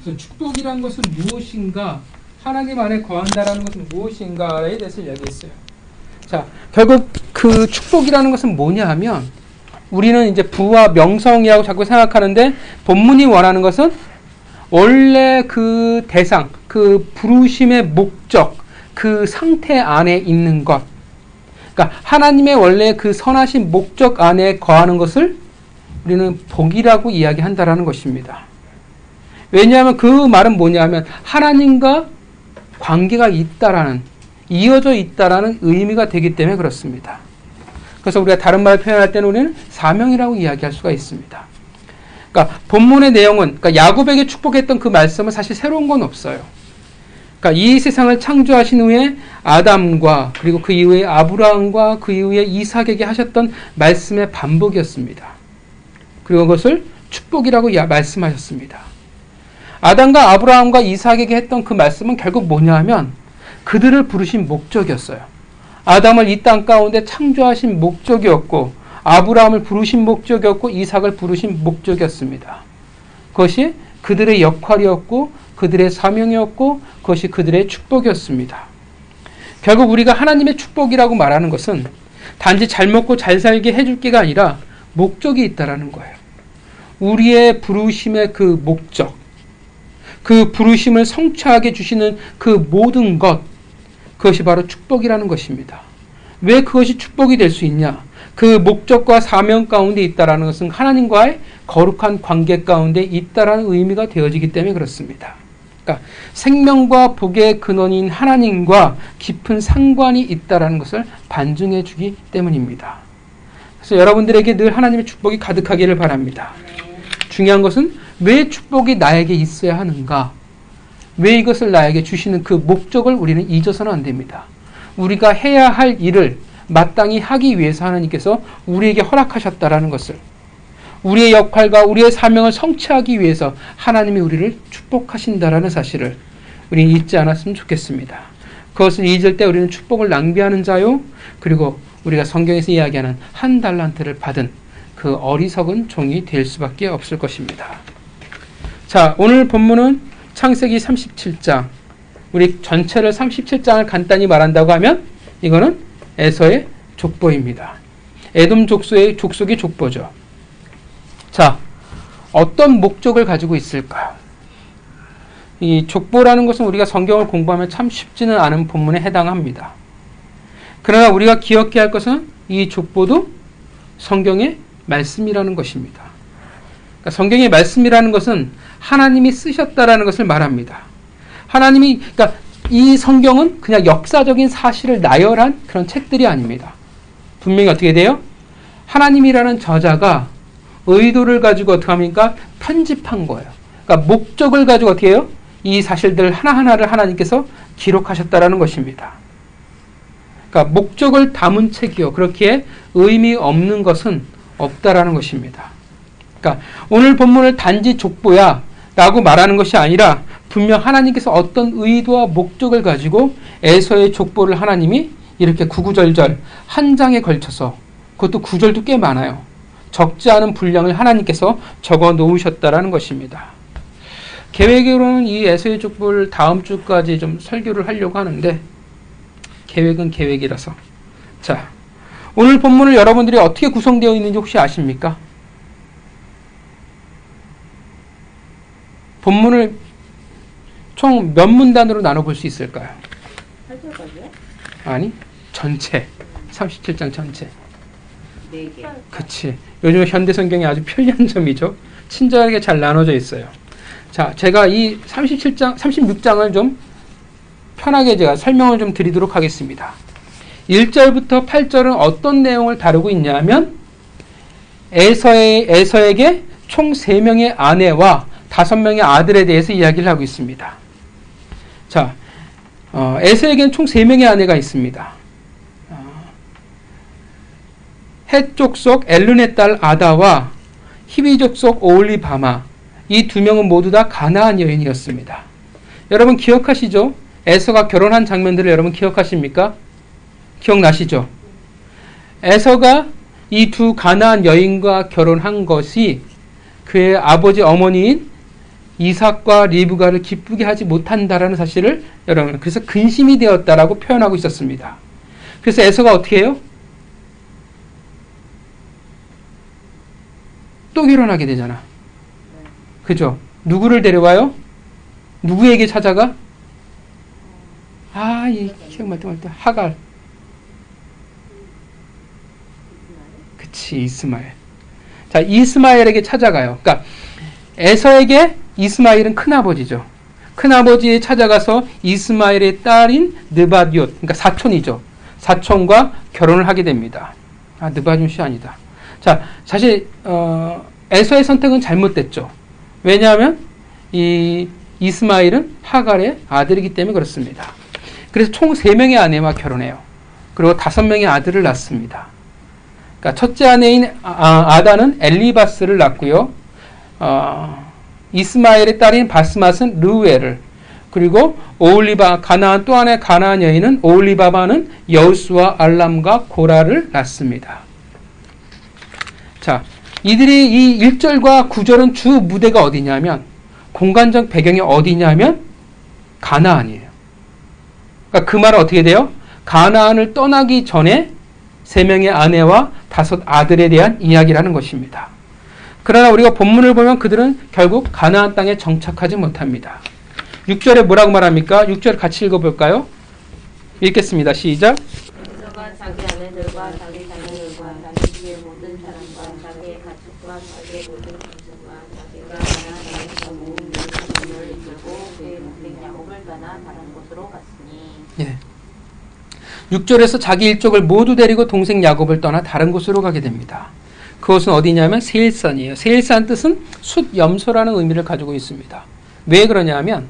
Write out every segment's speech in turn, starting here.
그래서 축복이란 것은 무엇인가, 하나님 안에 거한다라는 것은 무엇인가에 대해서 이야기했어요. 자, 결국 그 축복이라는 것은 뭐냐 하면, 우리는 이제 부와 명성이라고 자꾸 생각하는데, 본문이 원하는 것은 원래 그 대상, 그 부르심의 목적, 그 상태 안에 있는 것. 그러니까 하나님의 원래 그 선하신 목적 안에 거하는 것을 우리는 복이라고 이야기한다라는 것입니다. 왜냐하면 그 말은 뭐냐면 하나님과 관계가 있다라는, 이어져 있다라는 의미가 되기 때문에 그렇습니다. 그래서 우리가 다른 말을 표현할 때는 우리는 사명이라고 이야기할 수가 있습니다. 그러니까 본문의 내용은, 그러니까 야곱에게 축복했던 그 말씀은 사실 새로운 건 없어요. 그러니까 이 세상을 창조하신 후에 아담과 그리고 그 이후에 아브라함과 그 이후에 이삭에게 하셨던 말씀의 반복이었습니다. 그리고 그것을 축복이라고 말씀하셨습니다. 아담과 아브라함과 이삭에게 했던 그 말씀은 결국 뭐냐 하면 그들을 부르신 목적이었어요. 아담을 이 땅 가운데 창조하신 목적이었고, 아브라함을 부르신 목적이었고, 이삭을 부르신 목적이었습니다. 그것이 그들의 역할이었고, 그들의 사명이었고, 그것이 그들의 축복이었습니다. 결국 우리가 하나님의 축복이라고 말하는 것은 단지 잘 먹고 잘 살게 해줄 게가 아니라 목적이 있다라는 거예요. 우리의 부르심의 그 목적, 그 부르심을 성취하게 주시는 그 모든 것, 그것이 바로 축복이라는 것입니다. 왜 그것이 축복이 될 수 있냐? 그 목적과 사명 가운데 있다라는 것은 하나님과의 거룩한 관계 가운데 있다라는 의미가 되어지기 때문에 그렇습니다. 그러니까 생명과 복의 근원인 하나님과 깊은 상관이 있다라는 것을 반증해 주기 때문입니다. 그래서 여러분들에게 늘 하나님의 축복이 가득하기를 바랍니다. 중요한 것은 왜 축복이 나에게 있어야 하는가? 왜 이것을 나에게 주시는 그 목적을 우리는 잊어서는 안 됩니다. 우리가 해야 할 일을 마땅히 하기 위해서 하나님께서 우리에게 허락하셨다라는 것을, 우리의 역할과 우리의 사명을 성취하기 위해서 하나님이 우리를 축복하신다라는 사실을 우리는 잊지 않았으면 좋겠습니다. 그것을 잊을 때 우리는 축복을 낭비하는 자요, 그리고 우리가 성경에서 이야기하는 한 달란트를 받은 그 어리석은 종이 될 수밖에 없을 것입니다. 자, 오늘 본문은 창세기 37장, 우리 전체를 37장을 간단히 말한다고 하면 이거는 에서의 족보입니다. 에돔 족속의 족보죠. 자, 어떤 목적을 가지고 있을까요? 이 족보라는 것은 우리가 성경을 공부하면 참 쉽지는 않은 본문에 해당합니다. 그러나 우리가 기억해야 할 것은 이 족보도 성경의 말씀이라는 것입니다. 그러니까 성경의 말씀이라는 것은 하나님이 쓰셨다라는 것을 말합니다. 하나님이, 그러니까 이 성경은 그냥 역사적인 사실을 나열한 그런 책들이 아닙니다. 분명히 어떻게 돼요? 하나님이라는 저자가 의도를 가지고 어떻게 합니까? 편집한 거예요. 그러니까 목적을 가지고 어떻게 해요? 이 사실들 하나하나를 하나님께서 기록하셨다라는 것입니다. 그러니까 목적을 담은 책이요, 그렇게 의미 없는 것은 없다라는 것입니다. 그러니까 오늘 본문을 단지 족보야 라고 말하는 것이 아니라 분명 하나님께서 어떤 의도와 목적을 가지고 에서의 족보를 하나님이 이렇게 구구절절 한 장에 걸쳐서, 그것도 구절도 꽤 많아요, 적지 않은 분량을 하나님께서 적어 놓으셨다라는 것입니다. 계획으로는 이 에서의 족보를 다음 주까지 좀 설교를 하려고 하는데 계획은 계획이라서. 자, 오늘 본문을 여러분들이 어떻게 구성되어 있는지 혹시 아십니까? 본문을 총 몇 문단으로 나눠볼 수 있을까요? 8절까지요? 아니, 전체 37장 전체. 4개. 그치. 요즘 현대 성경이 아주 편리한 점이죠. 친절하게 잘 나눠져 있어요. 자, 제가 이 36장을 좀 편하게 제가 설명을 좀 드리도록 하겠습니다. 1절부터 8절은 어떤 내용을 다루고 있냐면 에서에게 총 3명의 아내와 5명의 아들에 대해서 이야기를 하고 있습니다. 자, 에서에게는 총 3명의 아내가 있습니다. 헷 족속 엘룬의 딸 아다와 히위 족속 오홀리바마, 이 2명은 모두 다 가나안 여인이었습니다. 여러분 기억하시죠? 에서가 결혼한 장면들을 여러분 기억하십니까? 기억나시죠? 에서가 이 2 가나안 여인과 결혼한 것이 그의 아버지 어머니인 이삭과 리브가를 기쁘게 하지 못한다라는 사실을 여러분, 그래서 근심이 되었다라고 표현하고 있었습니다. 그래서 에서가 어떻게 해요? 또 결혼하게 되잖아. 그죠? 누구를 데려와요? 누구에게 찾아가? 기억 말때 하갈. 그치, 이스마엘. 자, 이스마엘에게 찾아가요. 그러니까 에서에게 이스마엘은 큰아버지죠. 큰아버지에 찾아가서 이스마엘의 딸인 느바디옷, 그러니까 사촌이죠. 사촌과 결혼을 하게 됩니다. 느바디옷이 아니다. 자, 사실 에서의 선택은 잘못됐죠. 왜냐하면 이 이스마엘은 하갈의 아들이기 때문에 그렇습니다. 그래서 총 3명의 아내와 결혼해요. 그리고 5명의 아들을 낳습니다. 그러니까 첫째 아내인 아다는 엘리바스를 낳고요. 이스마엘의 딸인 바스맛은 르우엘을, 그리고 가나안 또 하나의 가나안 여인은 오홀리바바는 여우스와 알람과 고라를 낳습니다. 자, 이들이 이 1절과 9절은 주 무대가 어디냐면, 공간적 배경이 어디냐면 가나안이에요. 그러니까 그 말은 어떻게 돼요? 가나안을 떠나기 전에 3명의 아내와 5 아들에 대한 이야기라는 것입니다. 그러나 우리가 본문을 보면 그들은 결국 가나안 땅에 정착하지 못합니다. 6절에 뭐라고 말합니까? 6절 같이 읽어볼까요? 읽겠습니다. 시작. 에서가 자기 아내들과 자기 자녀들과 자기 집의 모든 사람과 자기의 가축과 자기의 모든 짐승과 자기가 가나안 땅에서 모은 모든 재물을 이끌고 그의 동생 야곱을 떠나 다른 곳으로 갔으니. 예. 6절에서 자기 일족을 모두 데리고 동생 야곱을 떠나 다른 곳으로 가게 됩니다. 그것은 어디냐면 세일산이에요. 세일산 뜻은 숫염소라는 의미를 가지고 있습니다. 왜 그러냐면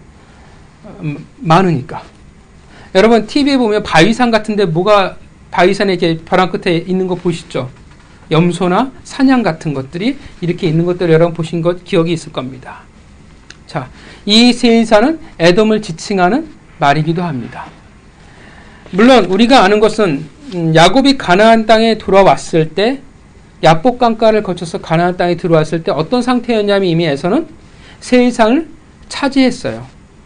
많으니까. 여러분 TV에 보면 바위산 같은데 뭐가 바위산에 이렇게 벼랑 끝에 있는 거 보시죠? 염소나 사냥 같은 것들이 이렇게 있는 것들 여러분 보신 것 기억이 있을 겁니다. 자, 이 세일산은 에돔을 지칭하는 말이기도 합니다. 물론 우리가 아는 것은 야곱이 가나안 땅에 들어왔을 때 야복 강가를 거쳐서 가나안 땅에 들어왔을 때 어떤 상태였냐면 이미 에서는 세일산을 차지했어요.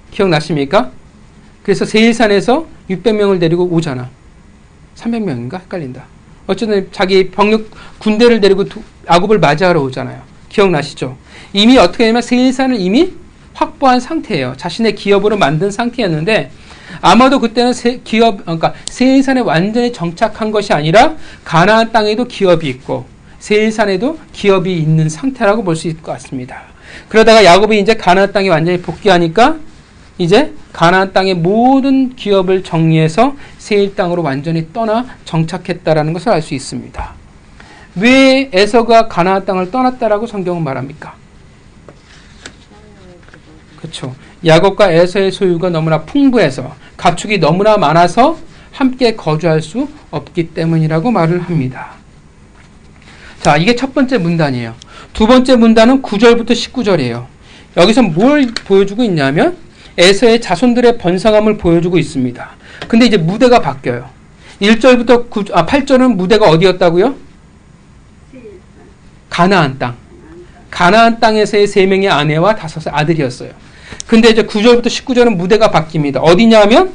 기억나십니까? 그래서 세일산에서 600명을 데리고 오잖아. 300명인가? 헷갈린다. 어쨌든 자기 병력 군대를 데리고 야곱을 맞이하러 오잖아요. 기억나시죠? 이미 어떻게 되냐면 세일산을 이미 확보한 상태예요. 자신의 기업으로 만든 상태였는데 아마도 그때는 그러니까 세일산에 완전히 정착한 것이 아니라 가나안 땅에도 기업이 있고 세일산에도 기업이 있는 상태라고 볼 수 있을 것 같습니다. 그러다가 야곱이 이제 가나안 땅에 완전히 복귀하니까 이제 가나안 땅의 모든 기업을 정리해서 세일 땅으로 완전히 떠나 정착했다라는 것을 알 수 있습니다. 왜 에서가 가나안 땅을 떠났다라고 성경은 말합니까? 그렇죠. 야곱과 에서의 소유가 너무나 풍부해서 가축이 너무나 많아서 함께 거주할 수 없기 때문이라고 말을 합니다. 자, 이게 첫 번째 문단이에요. 두 번째 문단은 9절부터 19절이에요. 여기서 뭘 보여주고 있냐면 에서의 자손들의 번성함을 보여주고 있습니다. 근데 이제 무대가 바뀌어요. 1절부터 8절은 무대가 어디였다고요? 가나안 땅. 가나안 땅에서의 3명의 아내와 5 아들이었어요. 근데 이제 9절부터 19절은 무대가 바뀝니다. 어디냐면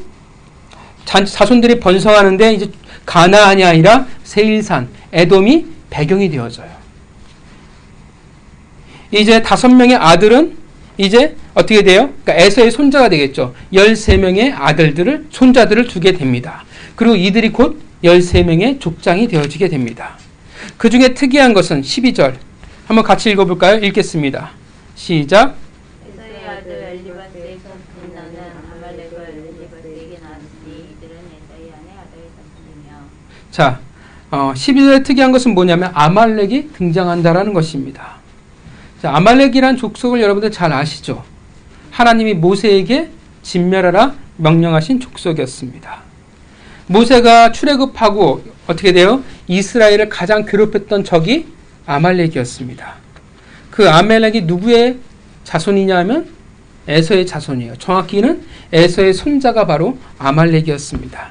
자손들이 번성하는데 이제 가나안이 아니라 세일산, 에돔이 배경이 되어져요. 이제 5명의 아들은 이제 어떻게 돼요? 그러니까 에서의 손자가 되겠죠. 13명의 손자들을 두게 됩니다. 그리고 이들이 곧 13명의 족장이 되어지게 됩니다. 그 중에 특이한 것은 12절. 한번 같이 읽어볼까요? 읽겠습니다. 시작. 에서의 아들 엘리바스의 손 딘나는 아말렉을 엘리바스에게 낳았으니 이들은 에서의 아내 아다의 자손이며. 자, 12절의 특이한 것은 뭐냐면 아말렉이 등장한다라는 것입니다. 자, 아말렉이란 족속을 여러분들 잘 아시죠? 하나님이 모세에게 진멸하라 명령하신 족속이었습니다. 모세가 출애굽하고 어떻게 돼요? 이스라엘을 가장 괴롭혔던 적이 아말렉이었습니다. 그 아말렉이 누구의 자손이냐면 에서의 자손이에요. 정확히는 에서의 손자가 바로 아말렉이었습니다.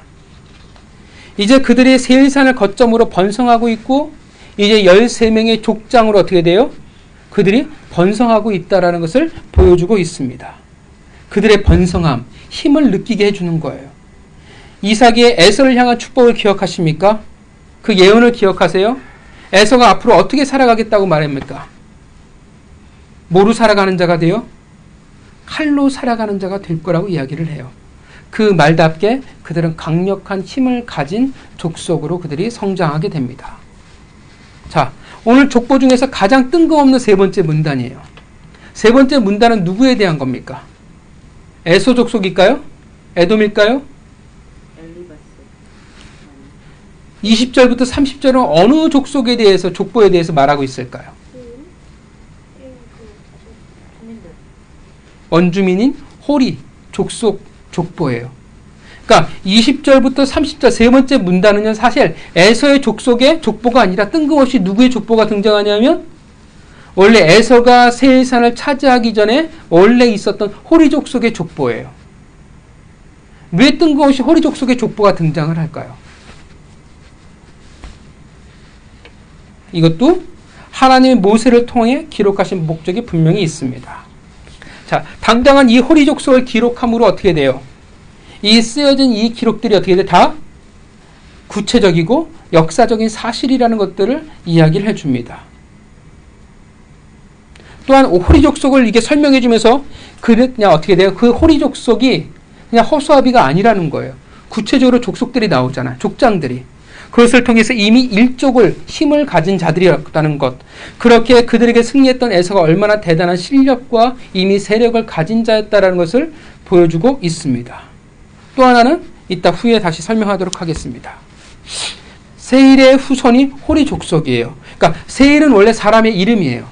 이제 그들이 세일산을 거점으로 번성하고 있고 이제 13명의 족장으로 어떻게 돼요? 그들이 번성하고 있다라는 것을 보여주고 있습니다. 그들의 번성함, 힘을 느끼게 해주는 거예요. 이삭의 에서를 향한 축복을 기억하십니까? 그 예언을 기억하세요? 에서가 앞으로 어떻게 살아가겠다고 말합니까? 뭐로 살아가는 자가 돼요? 칼로 살아가는 자가 될 거라고 이야기를 해요. 그 말답게 그들은 강력한 힘을 가진 족속으로 그들이 성장하게 됩니다. 자, 오늘 족보 중에서 가장 뜬금없는 세 번째 문단이에요. 세 번째 문단은 누구에 대한 겁니까? 에서 족속일까요? 에돔일까요? 20절부터 30절은 어느 족속에 대해서, 족보에 대해서 말하고 있을까요? 원주민인 호리 족속 족보예요. 그러니까 20절부터 30절 세 번째 문단은요, 사실 에서의 족속의 족보가 아니라 뜬금없이 누구의 족보가 등장하냐면 원래 에서가 세일산을 차지하기 전에 원래 있었던 호리 족속의 족보예요. 왜 뜬금없이 호리 족속의 족보가 등장을 할까요? 이것도 하나님의 모세를 통해 기록하신 목적이 분명히 있습니다. 자, 당당한 이 호리 족속을 기록함으로 어떻게 돼요? 이 쓰여진 이 기록들이 어떻게 돼? 다 구체적이고 역사적인 사실이라는 것들을 이야기를 해줍니다. 또한 호리 족속을 이게 설명해 주면서 그냥 어떻게 돼요? 그 호리 족속이 그냥 허수아비가 아니라는 거예요. 구체적으로 족속들이 나오잖아요. 족장들이. 그것을 통해서 이미 일족을 힘을 가진 자들이었다는 것. 그렇게 그들에게 승리했던 에서가 얼마나 대단한 실력과 이미 세력을 가진 자였다는 것을 보여주고 있습니다. 또 하나는 이따 후에 다시 설명하도록 하겠습니다. 세일의 후손이 호리 족속이에요. 그러니까 세일은 원래 사람의 이름이에요.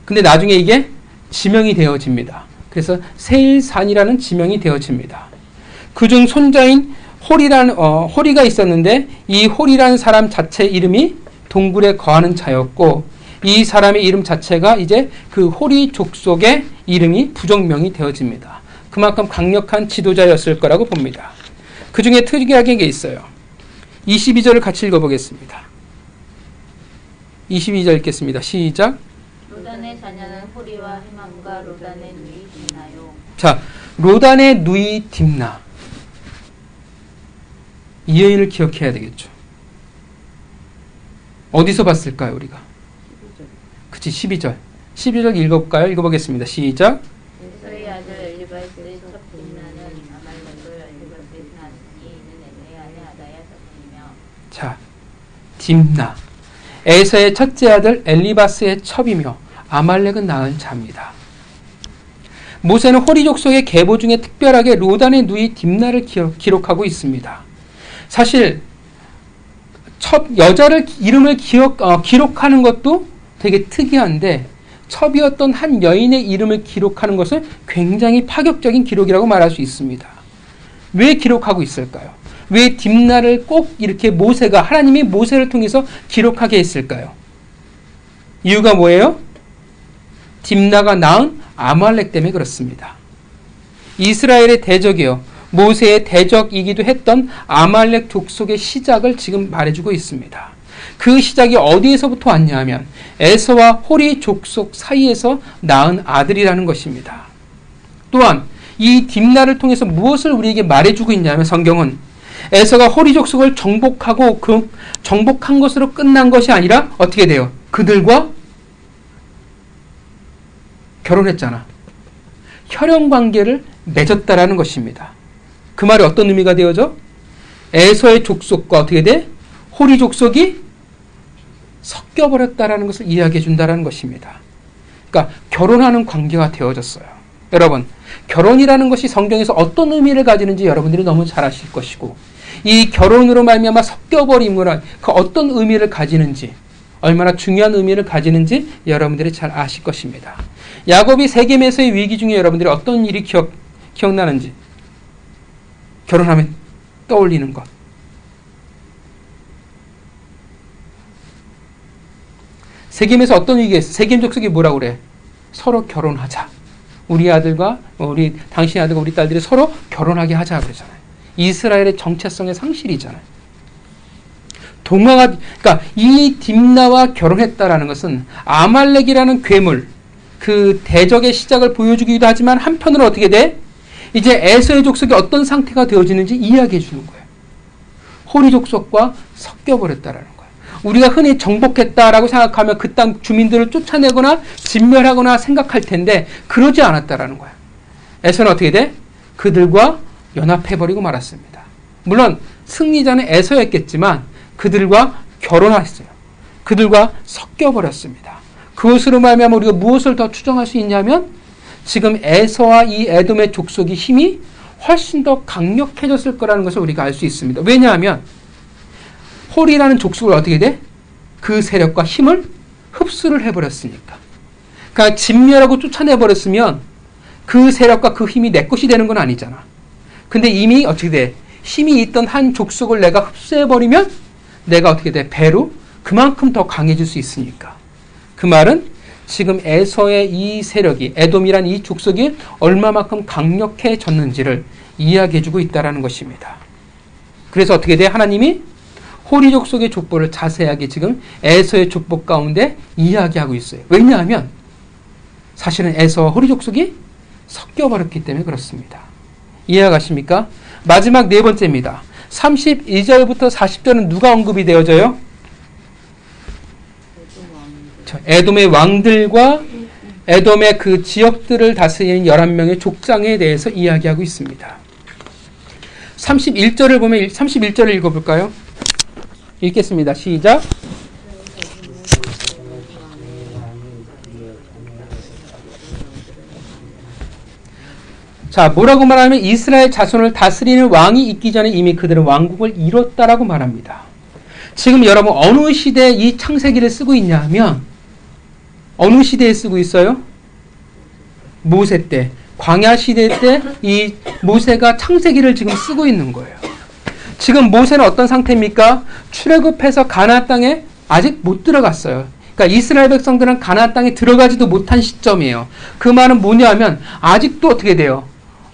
근데 나중에 이게 지명이 되어집니다. 그래서 세일산이라는 지명이 되어집니다. 그중 손자인 호리가 있었는데 이 호리라는 사람 자체 이름이 동굴에 거하는 자였고 이 사람의 이름 자체가 이제 그 호리 족속의 이름이 부정명이 되어집니다. 그만큼 강력한 지도자였을 거라고 봅니다. 그 중에 특이하게 게 있어요. 22절을 같이 읽어보겠습니다. 22절 읽겠습니다. 시작. 로단의 자녀는 호리와 헤맘과 로단의 누이 딥나요. 자, 로단의 누이 딥나. 이 여인을 기억해야 되겠죠. 어디서 봤을까요, 우리가? 12절. 그치, 12절. 12절 읽어볼까요? 읽어보겠습니다. 시작. 에서의 아들 엘리바스의 첫 딥나는 아말렉을 엘리바스의 낳았으니 이는 에서의 아내 아다야 첩이며. 자, 딥나. 에서의 첫째 아들 엘리바스의 첩이며 아말렉은 낳은 자입니다. 모세는 호리 족속의 계보 중에 특별하게 로단의 누이 딥나를 기록하고 있습니다. 사실 여자를 이름을 기록하는 것도 되게 특이한데 첩이었던 한 여인의 이름을 기록하는 것은 굉장히 파격적인 기록이라고 말할 수 있습니다. 왜 기록하고 있을까요? 왜 딥나를 꼭 이렇게 하나님이 모세를 통해서 기록하게 했을까요? 이유가 뭐예요? 딥나가 낳은 아말렉 때문에 그렇습니다. 이스라엘의 대적이요. 모세의 대적이기도 했던 아말렉 족속의 시작을 지금 말해주고 있습니다. 그 시작이 어디에서부터 왔냐 하면 에서와 호리 족속 사이에서 낳은 아들이라는 것입니다. 또한 이 딥나를 통해서 무엇을 우리에게 말해주고 있냐면 성경은 에서가 호리 족속을 정복하고 그 정복한 것으로 끝난 것이 아니라 어떻게 돼요? 그들과 결혼했잖아. 혈연관계를 맺었다라는 것입니다. 그 말이 어떤 의미가 되어져? 에서의 족속과 어떻게 돼? 호리 족속이 섞여버렸다라는 것을 이야기해 준다는 것입니다. 그러니까 결혼하는 관계가 되어졌어요. 여러분, 결혼이라는 것이 성경에서 어떤 의미를 가지는지 여러분들이 너무 잘 아실 것이고 이 결혼으로 말미암아 섞여버림으로 그 어떤 의미를 가지는지 얼마나 중요한 의미를 가지는지 여러분들이 잘 아실 것입니다. 야곱이 세겜에서의 위기 중에 여러분들이 어떤 일이 기억나는지 결혼하면 떠올리는 것. 세겜에서 어떤 위기가 있어? 세겜 족속이 뭐라고 그래? 서로 결혼하자. 우리 아들과 당신의 아들과 우리 딸들이 서로 결혼하게 하자 그러잖아요. 이스라엘의 정체성의 상실이잖아요. 그러니까 이 딥나와 결혼했다라는 것은 아말렉이라는 괴물, 그 대적의 시작을 보여주기도 하지만 한편으로 어떻게 돼? 이제 에서의 족속이 어떤 상태가 되어지는지 이야기해 주는 거예요. 호리 족속과 섞여버렸다라는 거예요. 우리가 흔히 정복했다라고 생각하면 그 땅 주민들을 쫓아내거나 진멸하거나 생각할 텐데 그러지 않았다라는 거예요. 에서는 어떻게 돼? 그들과 연합해버리고 말았습니다. 물론 승리자는 에서였겠지만 그들과 결혼했어요. 그들과 섞여버렸습니다. 그것으로 말미암아 우리가 무엇을 더 추정할 수 있냐면 지금 에서와 이 에돔의 족속이 힘이 훨씬 더 강력해졌을 거라는 것을 우리가 알 수 있습니다. 왜냐하면 홀이라는 족속을 어떻게 돼? 그 세력과 힘을 흡수를 해버렸으니까. 그러니까 진멸하고 쫓아내버렸으면 그 세력과 그 힘이 내 것이 되는 건 아니잖아. 근데 이미 어떻게 돼? 힘이 있던 한 족속을 내가 흡수해버리면 내가 어떻게 돼? 배로 그만큼 더 강해질 수 있으니까. 그 말은 지금 에서의 이 세력이, 에돔이란 이 족속이 얼마만큼 강력해졌는지를 이야기해주고 있다는 것입니다. 그래서 어떻게 돼? 하나님이 호리 족속의 족보를 자세하게 지금 에서의 족보 가운데 이야기하고 있어요. 왜냐하면 사실은 에서와 호리 족속이 섞여버렸기 때문에 그렇습니다. 이해가십니까? 마지막 네 번째입니다. 32절부터 40절은 누가 언급이 되어져요? 에돔의 왕들과 에돔의 그 지역들을 다스리는 11명의 족장에 대해서 이야기하고 있습니다. 31절을 보면 31절을 읽어볼까요? 읽겠습니다. 시작. 자, 뭐라고 말하면 이스라엘 자손을 다스리는 왕이 있기 전에 이미 그들은 왕국을 이뤘다라고 말합니다. 지금 여러분 어느 시대에 이 창세기를 쓰고 있냐 하면 어느 시대에 쓰고 있어요? 모세 때, 광야 시대 때 이 모세가 창세기를 지금 쓰고 있는 거예요. 지금 모세는 어떤 상태입니까? 출애굽해서 가나안 땅에 아직 못 들어갔어요. 그러니까 이스라엘 백성들은 가나안 땅에 들어가지도 못한 시점이에요. 그 말은 뭐냐면 아직도 어떻게 돼요?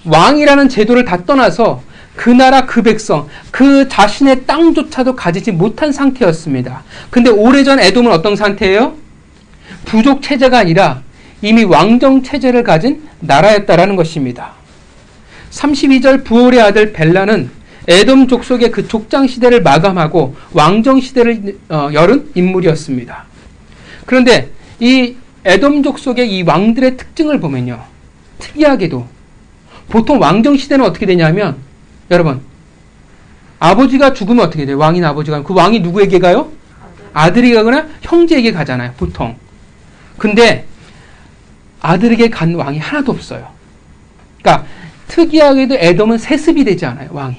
왕이라는 제도를 다 떠나서 그 나라 그 백성, 그 자신의 땅조차도 가지지 못한 상태였습니다. 근데 오래전 에돔은 어떤 상태예요? 부족 체제가 아니라 이미 왕정 체제를 가진 나라였다라는 것입니다. 32절 부올의 아들 벨라는 에돔 족속의 그 족장 시대를 마감하고 왕정 시대를 열은 인물이었습니다. 그런데 이 에돔 족속의 이 왕들의 특징을 보면요, 특이하게도 보통 왕정 시대는 어떻게 되냐면 여러분 아버지가 죽으면 어떻게 돼요? 왕인 아버지가 그 왕이 누구에게 가요? 아들이 가거나 형제에게 가잖아요, 보통. 근데 아들에게 간 왕이 하나도 없어요. 그러니까 특이하게도 에돔은 세습이 되지 않아요, 왕이.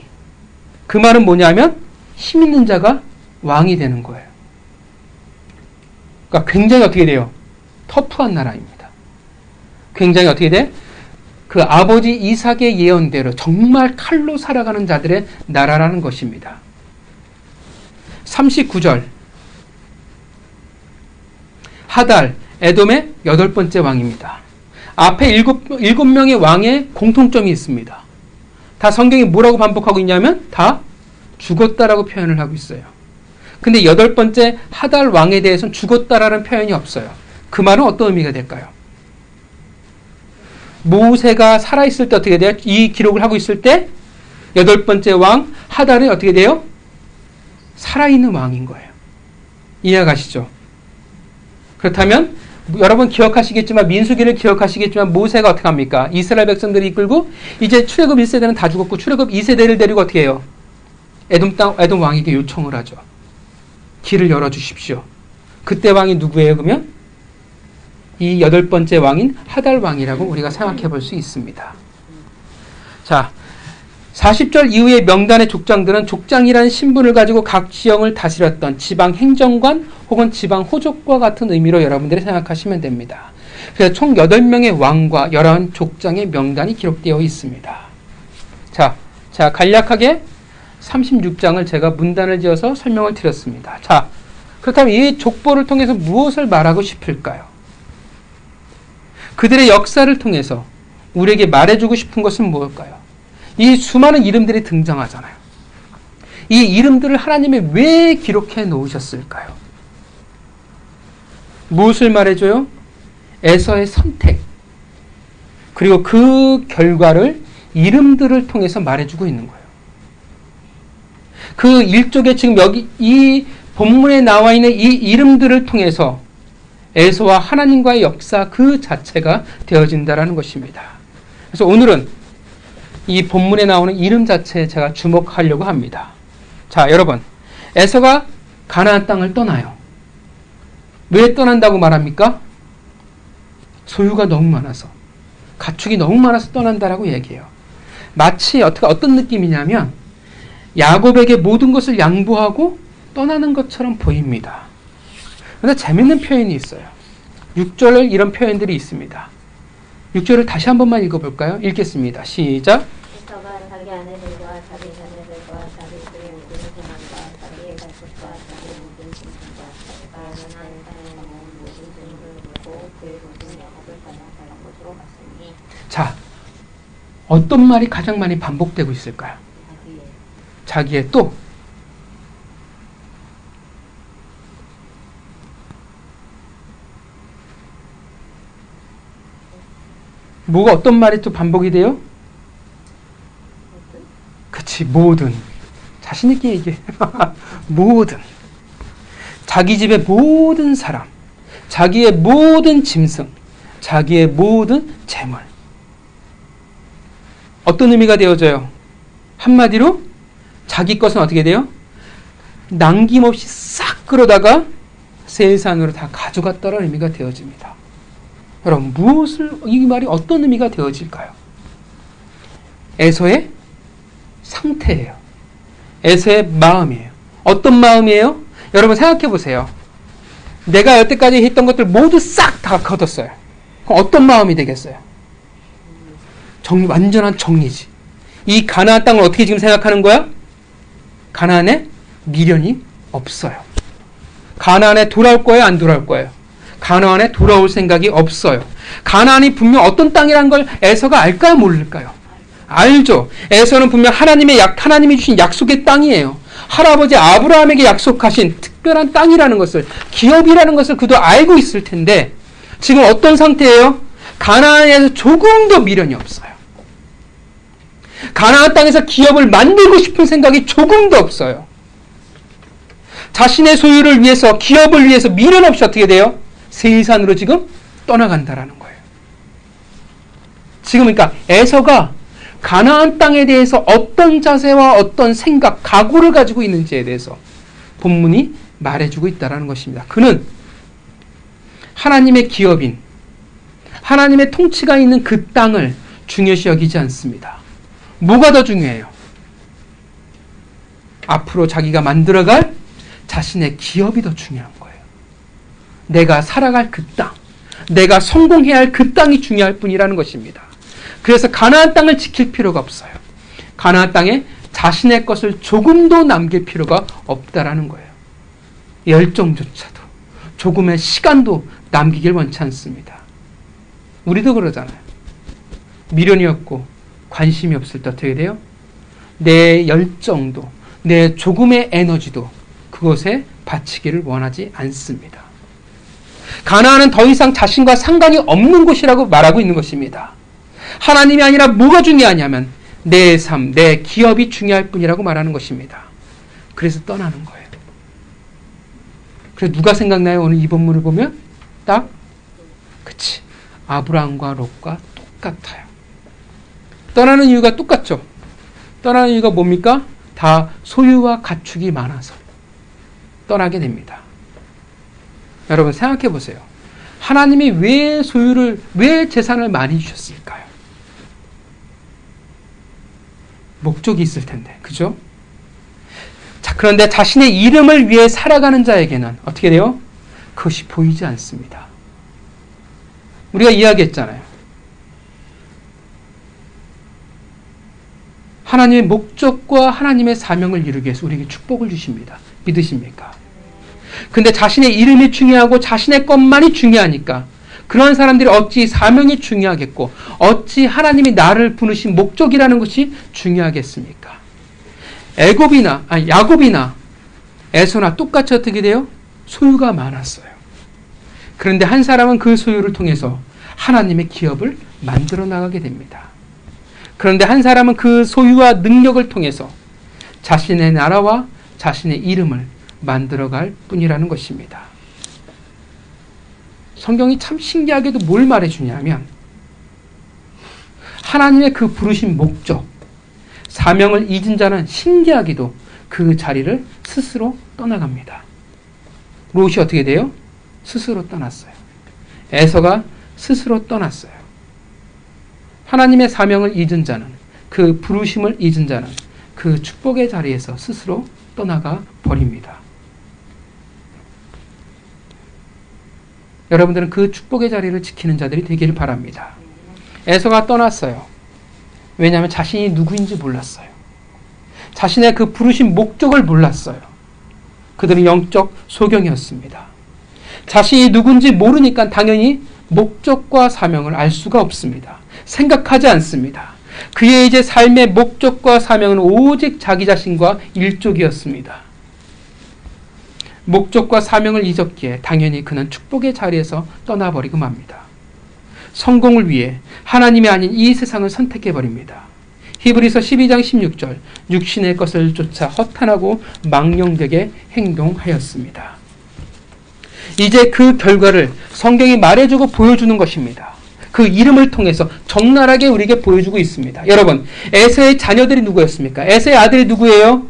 그 말은 뭐냐면 힘 있는 자가 왕이 되는 거예요. 그러니까 굉장히 어떻게 돼요? 터프한 나라입니다. 굉장히 어떻게 돼? 그 아버지 이삭의 예언대로 정말 칼로 살아가는 자들의 나라라는 것입니다. 39절 하달, 에돔의 8번째 왕입니다. 앞에 7명의 왕의 공통점이 있습니다. 다 성경이 뭐라고 반복하고 있냐면 다 죽었다라고 표현을 하고 있어요. 근데 8번째 하달 왕에 대해서는 죽었다라는 표현이 없어요. 그 말은 어떤 의미가 될까요? 모세가 살아있을 때 어떻게 돼요? 이 기록을 하고 있을 때 8번째 왕 하달은 어떻게 돼요? 살아있는 왕인 거예요. 이해가시죠? 그렇다면 여러분 기억하시겠지만, 민수기를 기억하시겠지만 모세가 어떻게 합니까? 이스라엘 백성들이 이끌고 이제 출애굽 1세대는 다 죽었고 출애굽 2세대를 데리고 어떻게 해요? 에돔 왕에게 요청을 하죠. 길을 열어주십시오. 그때 왕이 누구예요? 그러면 이 8번째 왕인 하달 왕이라고 우리가 생각해 볼 수 있습니다. 자, 40절 이후의 명단의 족장들은 족장이라는 신분을 가지고 각 지역을 다스렸던 지방 행정관 혹은 지방 호족과 같은 의미로 여러분들이 생각하시면 됩니다. 그래서 총 8명의 왕과 11족장의 명단이 기록되어 있습니다. 자, 간략하게 36장을 제가 문단을 지어서 설명을 드렸습니다. 자, 그렇다면 이 족보를 통해서 무엇을 말하고 싶을까요? 그들의 역사를 통해서 우리에게 말해주고 싶은 것은 무엇일까요? 이 수많은 이름들이 등장하잖아요. 이 이름들을 하나님이 왜 기록해 놓으셨을까요? 무엇을 말해줘요? 에서의 선택, 그리고 그 결과를 이름들을 통해서 말해주고 있는 거예요. 그 일족에 지금 여기 이 본문에 나와 있는 이 이름들을 통해서 에서와 하나님과의 역사 그 자체가 되어진다라는 것입니다. 그래서 오늘은 이 본문에 나오는 이름 자체에 제가 주목하려고 합니다. 자, 여러분, 에서가 가나안 땅을 떠나요. 왜 떠난다고 말합니까? 소유가 너무 많아서, 가축이 너무 많아서 떠난다라고 얘기해요. 마치 어떤 느낌이냐면 야곱에게 모든 것을 양보하고 떠나는 것처럼 보입니다. 그런데 재밌는 표현이 있어요. 6절에 이런 표현들이 있습니다. 6절을 다시 한 번만 읽어볼까요? 읽겠습니다. 시작. 에서가 자기 아내들과 자기 자녀들과 자기 집의 모든 사람과 자기의 가축과 자기의 모든 짐승과 자기가 가나안 땅에 모은 모든 재물을 들고 그의 모든 야곱을 가나안 곳으로 갔으니. 자, 어떤 말이 가장 많이 반복되고 있을까요? 자기의 또 뭐가 어떤 말이 또 반복이 돼요? 그치, 모든. 자신 있게 얘기해. 모든. 자기 집의 모든 사람, 자기의 모든 짐승, 자기의 모든 재물. 어떤 의미가 되어져요? 한마디로 자기 것은 어떻게 돼요? 남김없이 싹 끌어다가 세산으로 다 가져갔다는 의미가 되어집니다. 여러분, 이 말이 어떤 의미가 되어질까요? 에서의 상태예요. 에서의 마음이에요. 어떤 마음이에요? 여러분 생각해 보세요. 내가 여태까지 했던 것들 모두 싹 다 거뒀어요. 그럼 어떤 마음이 되겠어요? 완전한 정리지. 이 가나안 땅을 어떻게 지금 생각하는 거야? 가나안에 미련이 없어요. 가나안에 돌아올 거예요? 안 돌아올 거예요? 가나안에 돌아올 생각이 없어요. 가나안이 분명 어떤 땅이라는 걸 에서가 알까요? 모를까요? 알죠. 에서는 분명 하나님이 주신 약속의 땅이에요. 할아버지 아브라함에게 약속하신 특별한 땅이라는 것을, 기업이라는 것을 그도 알고 있을 텐데 지금 어떤 상태예요? 가나안에서 조금도 미련이 없어요. 가나안 땅에서 기업을 만들고 싶은 생각이 조금도 없어요. 자신의 소유를 위해서, 기업을 위해서 미련 없이 어떻게 돼요? 세일산으로 지금 떠나간다라는 거예요. 지금 그러니까 에서가 가나안 땅에 대해서 어떤 자세와 어떤 생각, 각오를 가지고 있는지에 대해서 본문이 말해주고 있다는 것입니다. 그는 하나님의 기업인, 하나님의 통치가 있는 그 땅을 중요시 여기지 않습니다. 뭐가 더 중요해요? 앞으로 자기가 만들어갈 자신의 기업이 더 중요한 거예요. 내가 살아갈 그 땅, 내가 성공해야 할 그 땅이 중요할 뿐이라는 것입니다. 그래서 가나안 땅을 지킬 필요가 없어요. 가나안 땅에 자신의 것을 조금도 남길 필요가 없다라는 거예요. 열정조차도, 조금의 시간도 남기길 원치 않습니다. 우리도 그러잖아요. 미련이 없고 관심이 없을 때 어떻게 돼요? 내 열정도, 내 조금의 에너지도 그것에 바치기를 원하지 않습니다. 가나안은 더 이상 자신과 상관이 없는 곳이라고 말하고 있는 것입니다. 하나님이 아니라 뭐가 중요하냐면 내 삶, 내 기업이 중요할 뿐이라고 말하는 것입니다. 그래서 떠나는 거예요. 그래서 누가 생각나요? 오늘 이 본문을 보면 딱 그치, 아브라함과 롯과 똑같아요. 떠나는 이유가 똑같죠. 떠나는 이유가 뭡니까? 다 소유와 가축이 많아서 떠나게 됩니다. 여러분 생각해 보세요. 하나님이 왜 재산을 많이 주셨을까요? 목적이 있을 텐데, 그죠? 자, 그런데 자신의 이름을 위해 살아가는 자에게는 어떻게 돼요? 그것이 보이지 않습니다. 우리가 이야기했잖아요. 하나님의 목적과 하나님의 사명을 이루기 위해서 우리에게 축복을 주십니다. 믿으십니까? 근데 자신의 이름이 중요하고 자신의 것만이 중요하니까 그런 사람들이 어찌 사명이 중요하겠고 어찌 하나님이 나를 부르신 목적이라는 것이 중요하겠습니까? 야곱이나 에서나 똑같이 어떻게 돼요? 소유가 많았어요. 그런데 한 사람은 그 소유를 통해서 하나님의 기업을 만들어 나가게 됩니다. 그런데 한 사람은 그 소유와 능력을 통해서 자신의 나라와 자신의 이름을 만들어갈 뿐이라는 것입니다. 성경이 참 신기하게도 뭘 말해주냐면 하나님의 그 부르신 목적, 사명을 잊은 자는 신기하게도 그 자리를 스스로 떠나갑니다. 롯이 어떻게 돼요? 스스로 떠났어요. 에서가 스스로 떠났어요. 하나님의 사명을 잊은 자는, 그 부르심을 잊은 자는 그 축복의 자리에서 스스로 떠나가 버립니다. 여러분들은 그 축복의 자리를 지키는 자들이 되기를 바랍니다. 에서가 떠났어요. 왜냐하면 자신이 누구인지 몰랐어요. 자신의 그 부르신 목적을 몰랐어요. 그들은 영적 소경이었습니다. 자신이 누군지 모르니까 당연히 목적과 사명을 알 수가 없습니다. 생각하지 않습니다. 그의 이제 삶의 목적과 사명은 오직 자기 자신과 일족이었습니다. 목적과 사명을 잊었기에 당연히 그는 축복의 자리에서 떠나버리고 맙니다. 성공을 위해 하나님이 아닌 이 세상을 선택해버립니다. 히브리서 12장 16절, 육신의 것을 쫓아 허탄하고 망령되게 행동하였습니다. 이제 그 결과를 성경이 말해주고 보여주는 것입니다. 그 이름을 통해서 적나라하게 우리에게 보여주고 있습니다. 여러분, 에서의 자녀들이 누구였습니까? 에서의 아들이 누구예요?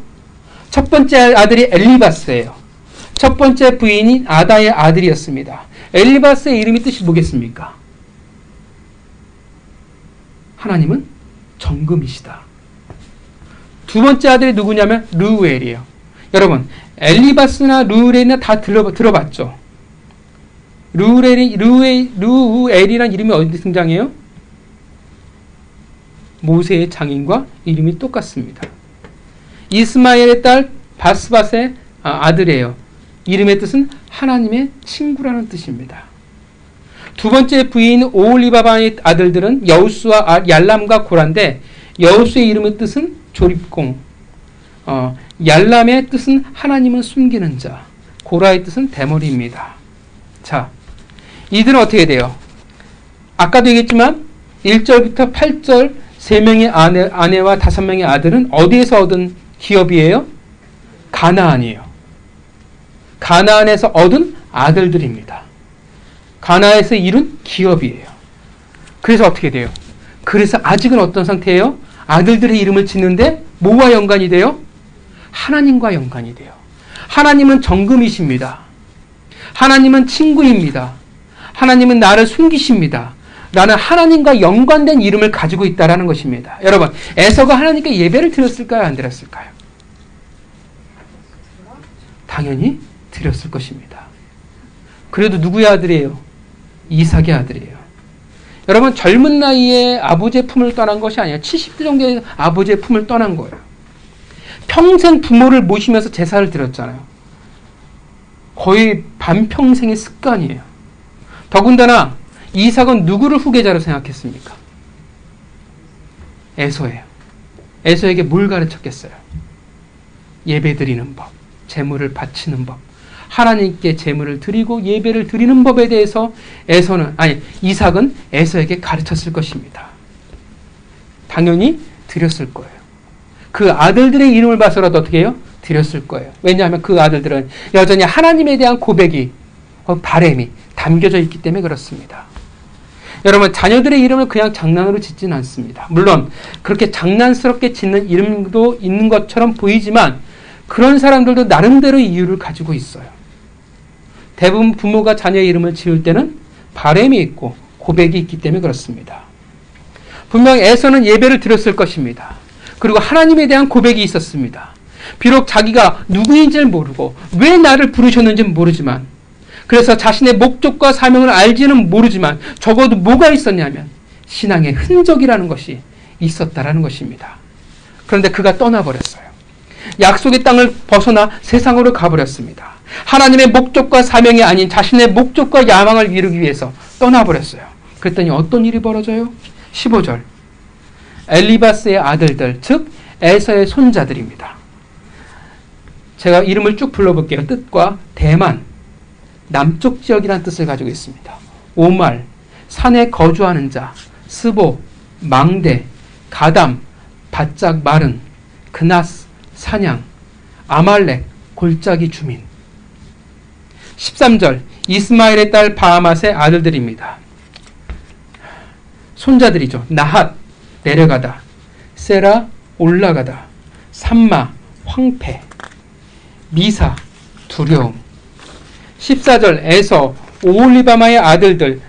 첫 번째 아들이 엘리바스예요. 첫 번째 부인이 아다의 아들이었습니다. 엘리바스의 이름이 뜻이 뭐겠습니까? 하나님은 정금이시다. 두 번째 아들이 누구냐면 르우엘이에요. 여러분, 엘리바스나 르우엘이나 다 들어봤죠? 르우엘이란 이름이 어디 등장해요? 모세의 장인과 이름이 똑같습니다. 이스마엘의 딸 바스밧의 아들이에요. 이름의 뜻은 하나님의 친구라는 뜻입니다. 두 번째 부인 오홀리바바의 아들들은 여우스와 얄람과 고라인데, 여우스의 이름의 뜻은 조립공, 얄람의 뜻은 하나님을 숨기는 자, 고라의 뜻은 대머리입니다. 자, 이들은 어떻게 돼요? 아까도 얘기했지만 1절부터 8절 3명의 아내와 5명의 아들은 어디에서 얻은 기업이에요? 가나안이에요. 가나안에서 얻은 아들들입니다. 가나안에서 이룬 기업이에요. 그래서 어떻게 돼요? 그래서 아직은 어떤 상태예요? 아들들의 이름을 짓는데 뭐와 연관이 돼요? 하나님과 연관이 돼요. 하나님은 정금이십니다. 하나님은 친구입니다. 하나님은 나를 숨기십니다. 나는 하나님과 연관된 이름을 가지고 있다는 것입니다. 여러분, 에서가 하나님께 예배를 드렸을까요? 안 드렸을까요? 당연히 드렸을 것입니다. 그래도 누구의 아들이에요? 이삭의 아들이에요. 여러분, 젊은 나이에 아버지의 품을 떠난 것이 아니에요. 70대 정도의 아버지의 품을 떠난 거예요. 평생 부모를 모시면서 제사를 드렸잖아요. 거의 반평생의 습관이에요. 더군다나 이삭은 누구를 후계자로 생각했습니까? 에서예요. 에서에게 뭘 가르쳤겠어요? 예배드리는 법, 제물을 바치는 법, 하나님께 제물을 드리고 예배를 드리는 법에 대해서 이삭은 에서에게 가르쳤을 것입니다. 당연히 드렸을 거예요. 그 아들들의 이름을 봐서라도 어떻게 해요? 드렸을 거예요. 왜냐하면 그 아들들은 여전히 하나님에 대한 고백이, 바램이 담겨져 있기 때문에 그렇습니다. 여러분, 자녀들의 이름을 그냥 장난으로 짓지는 않습니다. 물론 그렇게 장난스럽게 짓는 이름도 있는 것처럼 보이지만 그런 사람들도 나름대로 이유를 가지고 있어요. 대부분 부모가 자녀의 이름을 지을 때는 바램이 있고 고백이 있기 때문에 그렇습니다. 분명 에서는 예배를 드렸을 것입니다. 그리고 하나님에 대한 고백이 있었습니다. 비록 자기가 누구인지를 모르고 왜 나를 부르셨는지는 모르지만, 그래서 자신의 목적과 사명을 알지는 모르지만 적어도 뭐가 있었냐면 신앙의 흔적이라는 것이 있었다라는 것입니다. 그런데 그가 떠나버렸어요. 약속의 땅을 벗어나 세상으로 가버렸습니다. 하나님의 목적과 사명이 아닌 자신의 목적과 야망을 이루기 위해서 떠나버렸어요. 그랬더니 어떤 일이 벌어져요? 15절. 엘리바스의 아들들, 즉 에서의 손자들입니다. 제가 이름을 쭉 불러볼게요. 뜻과 대만, 남쪽 지역이라는 뜻을 가지고 있습니다. 오말, 산에 거주하는 자, 스보, 망대, 가담, 바짝 마른, 그나스, 사냥, 아말렉, 골짜기 주민. 13절, 이스마엘의 딸 바하맛의 아들들입니다. 손자들이죠. 나핫, 내려가다, 세라, 올라가다, 삼마, 황폐, 미사, 두려움. 14절, 에서, 오홀리바마의 아들들,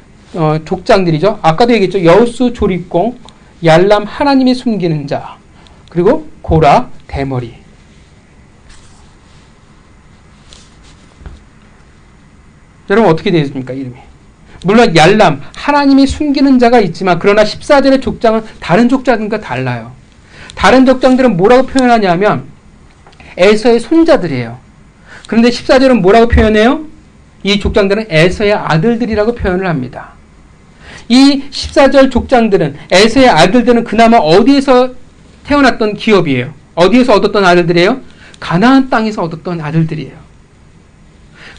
족장들이죠. 아까도 얘기했죠. 여우수, 조립공, 얄람, 하나님이 숨기는 자, 그리고 고라, 대머리. 여러분 어떻게 되어 있습니까? 이름이. 물론 얄람, 하나님이 숨기는 자가 있지만 그러나 14절의 족장은 다른 족장들과 달라요. 다른 족장들은 뭐라고 표현하냐면 에서의 손자들이에요. 그런데 14절은 뭐라고 표현해요? 이 족장들은 에서의 아들들이라고 표현을 합니다. 이 14절 족장들은, 에서의 아들들은 그나마 어디에서 태어났던 기업이에요? 어디에서 얻었던 아들들이에요? 가나안 땅에서 얻었던 아들들이에요.